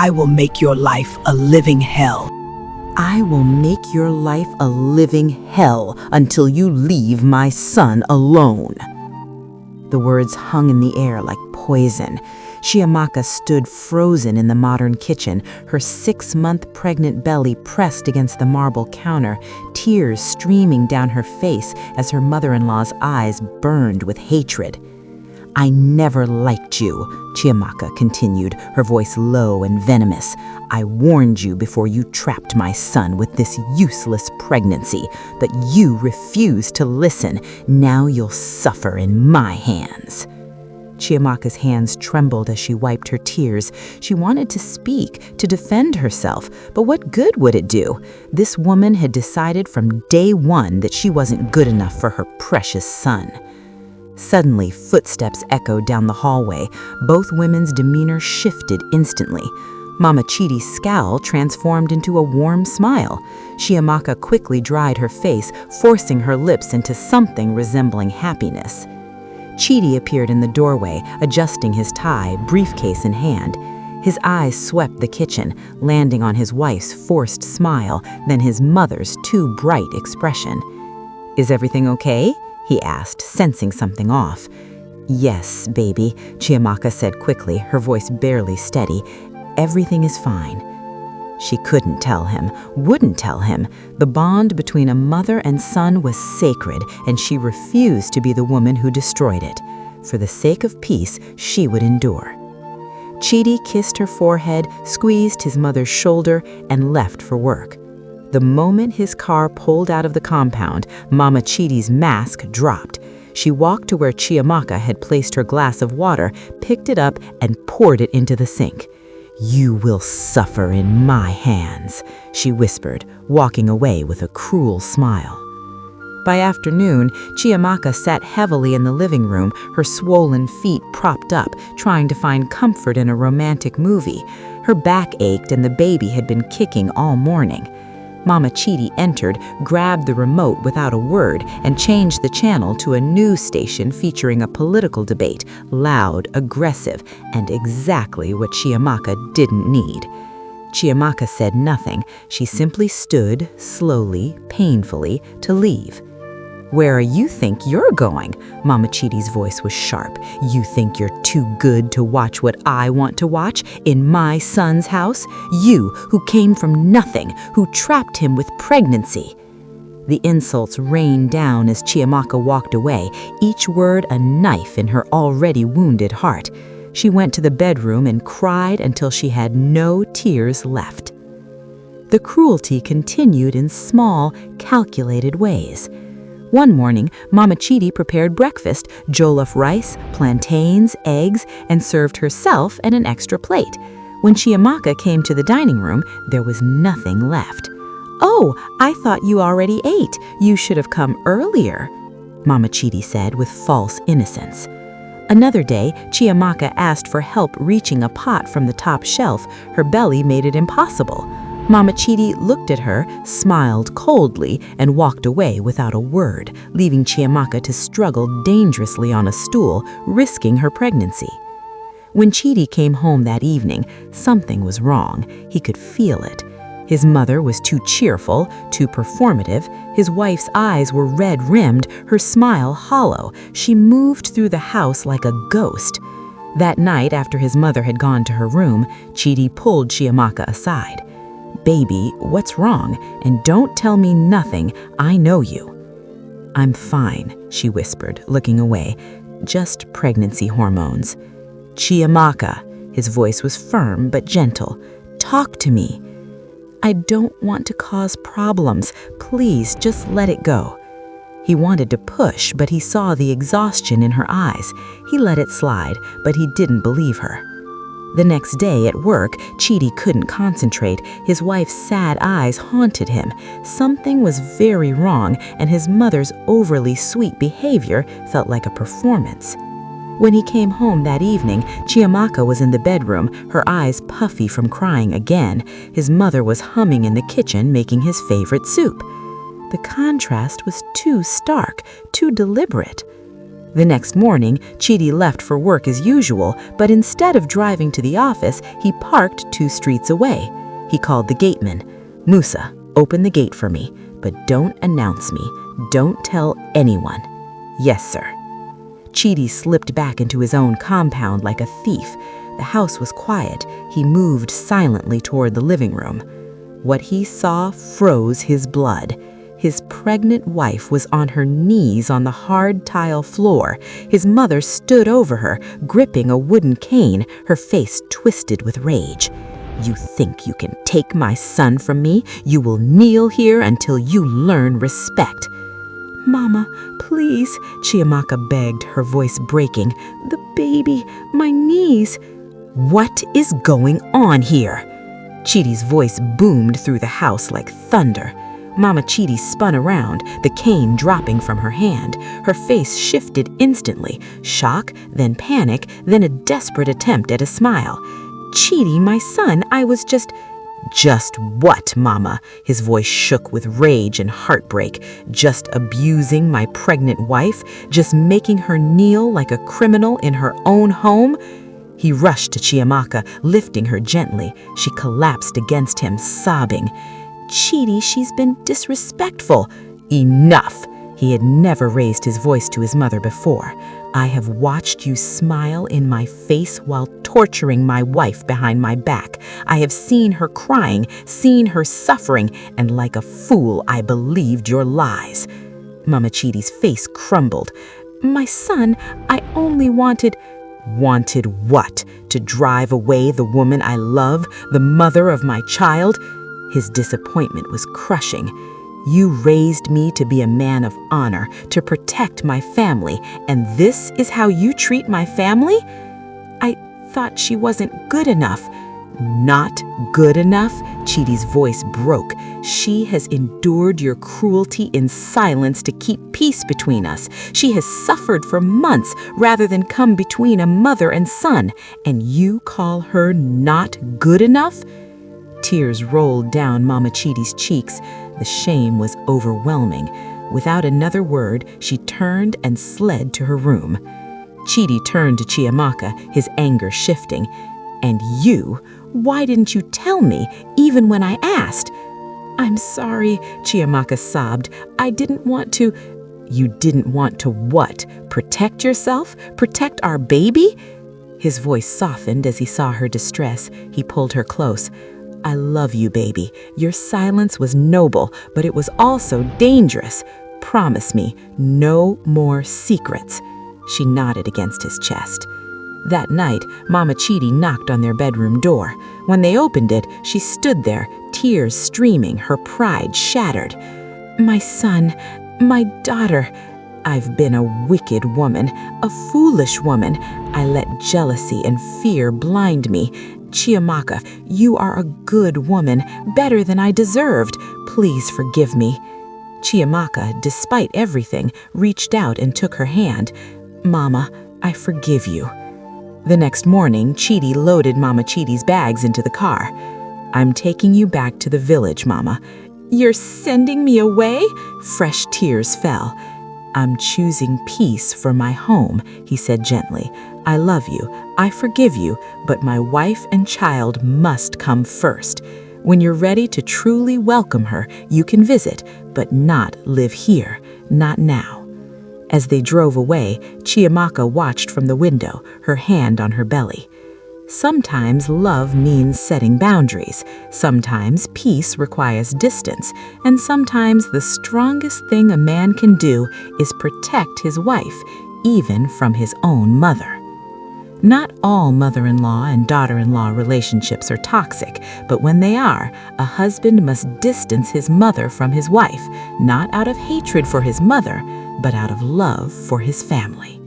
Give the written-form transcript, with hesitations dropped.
I will make your life a living hell. I will make your life a living hell until you leave my son alone." The words hung in the air like poison. Chiamaka stood frozen in the modern kitchen, her 6-month pregnant belly pressed against the marble counter, tears streaming down her face as her mother-in-law's eyes burned with hatred. "I never liked you," Chiamaka continued, her voice low and venomous. "I warned you before you trapped my son with this useless pregnancy, but you refused to listen. Now you'll suffer in my hands." Chiamaka's hands trembled as she wiped her tears. She wanted to speak, to defend herself, but what good would it do? This woman had decided from day one that she wasn't good enough for her precious son. Suddenly, footsteps echoed down the hallway. Both women's demeanor shifted instantly. Mama Chidi's scowl transformed into a warm smile. Chiamaka quickly dried her face, forcing her lips into something resembling happiness. Chidi appeared in the doorway, adjusting his tie, briefcase in hand. His eyes swept the kitchen, landing on his wife's forced smile, then his mother's too bright expression. "Is everything okay?" he asked, sensing something off. "Yes, baby," Chiamaka said quickly, her voice barely steady. "Everything is fine." She couldn't tell him, wouldn't tell him. The bond between a mother and son was sacred, and she refused to be the woman who destroyed it. For the sake of peace, she would endure. Chidi kissed her forehead, squeezed his mother's shoulder, and left for work. The moment his car pulled out of the compound, Mama Chidi's mask dropped. She walked to where Chiamaka had placed her glass of water, picked it up, and poured it into the sink. "You will suffer in my hands," she whispered, walking away with a cruel smile. By afternoon, Chiamaka sat heavily in the living room, her swollen feet propped up, trying to find comfort in a romantic movie. Her back ached and the baby had been kicking all morning. Mama Chidi entered, grabbed the remote without a word, and changed the channel to a news station featuring a political debate, loud, aggressive, and exactly what Chiamaka didn't need. Chiamaka said nothing. She simply stood, slowly, painfully, to leave. "Where you think you're going?" Mama Chidi's voice was sharp. "You think you're too good to watch what I want to watch in my son's house? You, who came from nothing, who trapped him with pregnancy." The insults rained down as Chiamaka walked away, each word a knife in her already wounded heart. She went to the bedroom and cried until she had no tears left. The cruelty continued in small, calculated ways. One morning, Mama Chidi prepared breakfast, jollof rice, plantains, eggs, and served herself and an extra plate. When Chiamaka came to the dining room, there was nothing left. "Oh, I thought you already ate. You should have come earlier," Mama Chidi said with false innocence. Another day, Chiamaka asked for help reaching a pot from the top shelf. Her belly made it impossible. Mama Chidi looked at her, smiled coldly, and walked away without a word, leaving Chiamaka to struggle dangerously on a stool, risking her pregnancy. When Chidi came home that evening, something was wrong. He could feel it. His mother was too cheerful, too performative. His wife's eyes were red-rimmed, her smile hollow. She moved through the house like a ghost. That night, after his mother had gone to her room, Chidi pulled Chiamaka aside. "Baby, what's wrong? And don't tell me nothing. I know you." "I'm fine," she whispered, looking away. "Just pregnancy hormones." "Chiamaka," his voice was firm but gentle. "Talk to me." "I don't want to cause problems. Please, just let it go." He wanted to push, but he saw the exhaustion in her eyes. He let it slide, but he didn't believe her. The next day at work, Chidi couldn't concentrate. His wife's sad eyes haunted him. Something was very wrong, and his mother's overly sweet behavior felt like a performance. When he came home that evening, Chiamaka was in the bedroom, her eyes puffy from crying again. His mother was humming in the kitchen, making his favorite soup. The contrast was too stark, too deliberate. The next morning, Chidi left for work as usual, but instead of driving to the office, he parked 2 streets away. He called the gateman. "Musa, open the gate for me, but don't announce me. Don't tell anyone." "Yes, sir." Chidi slipped back into his own compound like a thief. The house was quiet. He moved silently toward the living room. What he saw froze his blood. His pregnant wife was on her knees on the hard tile floor. His mother stood over her, gripping a wooden cane, her face twisted with rage. "You think you can take my son from me? You will kneel here until you learn respect." "Mama, please," Chiamaka begged, her voice breaking. "The baby, my knees." "What is going on here?" Chidi's voice boomed through the house like thunder. Mama Chidi spun around, the cane dropping from her hand. Her face shifted instantly, shock, then panic, then a desperate attempt at a smile. "Chidi, my son, I was just—" "Just what, Mama?" His voice shook with rage and heartbreak. "Just abusing my pregnant wife? Just making her kneel like a criminal in her own home?" He rushed to Chiamaka, lifting her gently. She collapsed against him, sobbing. "Chidi, she's been disrespectful." "Enough!" He had never raised his voice to his mother before. "I have watched you smile in my face while torturing my wife behind my back. I have seen her crying, seen her suffering, and like a fool, I believed your lies." Mama Chidi's face crumbled. "My son, I only wanted—" "Wanted what? To drive away the woman I love, the mother of my child?" His disappointment was crushing. "You raised me to be a man of honor, to protect my family, and this is how you treat my family?" "I thought she wasn't good enough." "Not good enough?" Chidi's voice broke. "She has endured your cruelty in silence to keep peace between us. She has suffered for months rather than come between a mother and son, and you call her not good enough?" Tears rolled down Mama Chidi's cheeks. The shame was overwhelming. Without another word, she turned and slid to her room. Chidi turned to Chiamaka, his anger shifting. "And you? Why didn't you tell me, even when I asked?" "I'm sorry," Chiamaka sobbed. "I didn't want to—" "You didn't want to what? Protect yourself? Protect our baby?" His voice softened as he saw her distress. He pulled her close. "I love you, baby. Your silence was noble, but it was also dangerous. Promise me, no more secrets." She nodded against his chest. That night, Mama Chidi knocked on their bedroom door. When they opened it, she stood there, tears streaming, her pride shattered. "My son, my daughter. I've been a wicked woman, a foolish woman. I let jealousy and fear blind me. Chiamaka, you are a good woman, better than I deserved. Please forgive me." Chiamaka, despite everything, reached out and took her hand. "Mama, I forgive you." The next morning, Chidi loaded Mama Chidi's bags into the car. "I'm taking you back to the village, Mama." "You're sending me away?" Fresh tears fell. "I'm choosing peace for my home," he said gently. "I love you, I forgive you, but my wife and child must come first. When you're ready to truly welcome her, you can visit, but not live here, not now." As they drove away, Chiamaka watched from the window, her hand on her belly. Sometimes love means setting boundaries. Sometimes peace requires distance. And sometimes the strongest thing a man can do is protect his wife, even from his own mother. Not all mother-in-law and daughter-in-law relationships are toxic, but when they are, a husband must distance his mother from his wife, not out of hatred for his mother, but out of love for his family.